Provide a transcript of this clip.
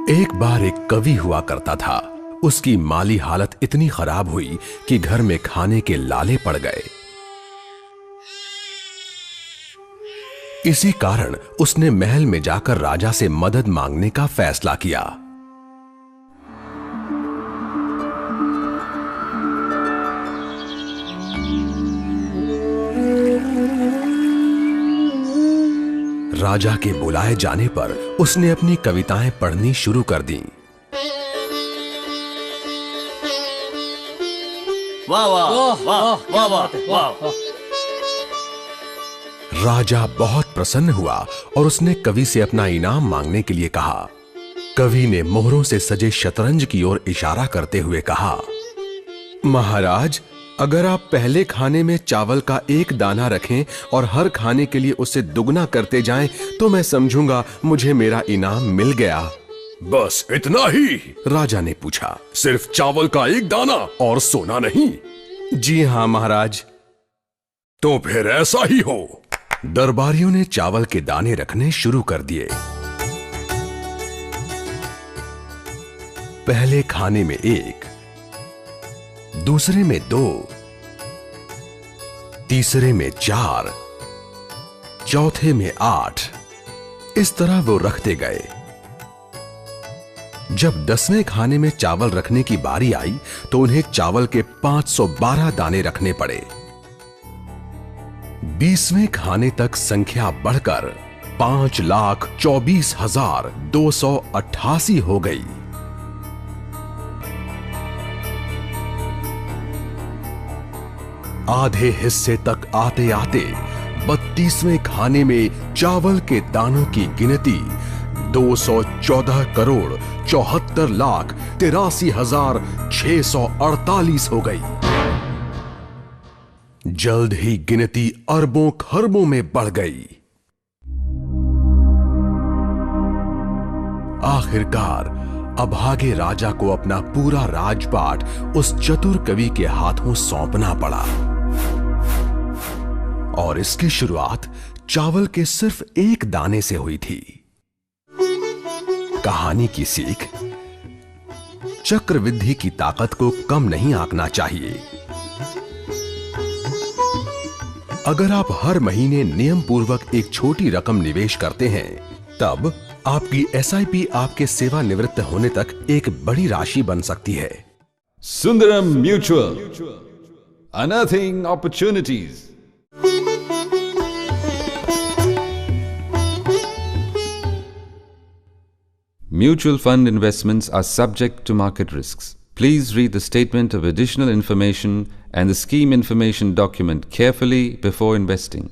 एक बार एक कवि हुआ करता था। उसकी माली हालत इतनी खराब हुई कि घर में खाने के लाले पड़ गए। इसी कारण उसने महल में जाकर राजा से मदद मांगने का फैसला किया। राजा के बुलाए जाने पर उसने अपनी कविताएं पढ़नी शुरू कर दी। वाह वाह वाह वाह वाह वाह। राजा बहुत प्रसन्न हुआ और उसने कवि से अपना इनाम मांगने के लिए कहा। कवि ने मोहरों से सजे शतरंज की ओर इशारा करते हुए कहा, महाराज, अगर आप पहले खाने में चावल का एक दाना रखें और हर खाने के लिए उसे दुगना करते जाएं, तो मैं समझूंगा मुझे मेरा इनाम मिल गया। बस इतना ही? राजा ने पूछा। सिर्फ चावल का एक दाना और सोना नहीं? जी हां महाराज। तो फिर ऐसा ही हो। दरबारियों ने चावल के दाने रखने शुरू कर दिए। पहले खाने में 1, दूसरे में 2, तीसरे में 4, चौथे में 8। इस तरह वो रखते गए। जब 10वें खाने में चावल रखने की बारी आई तो उन्हें चावल के 512 दाने रखने पड़े। 20वें खाने तक संख्या बढ़कर 5,24,288 हो गई। आधे हिस्से तक आते आते 32वें खाने में चावल के दानों की गिनती 214,74,83,648 हो गई। जल्द ही गिनती अरबों खरबों में बढ़ गई। आखिरकार अभागे राजा को अपना पूरा राजपाट उस चतुर कवि के हाथों सौंपना पड़ा। और इसकी शुरुआत चावल के सिर्फ एक दाने से हुई थी। कहानी की सीख, चक्रवृद्धि की ताकत को कम नहीं आंकना चाहिए। अगर आप हर महीने नियम पूर्वक एक छोटी रकम निवेश करते हैं, तब आपकी SIP आपके सेवानिवृत्त होने तक एक बड़ी राशि बन सकती है। Sundaram Mutual, unearthing opportunities. Mutual fund investments are subject to market risks. Please read the statement of additional information and the scheme information document carefully before investing.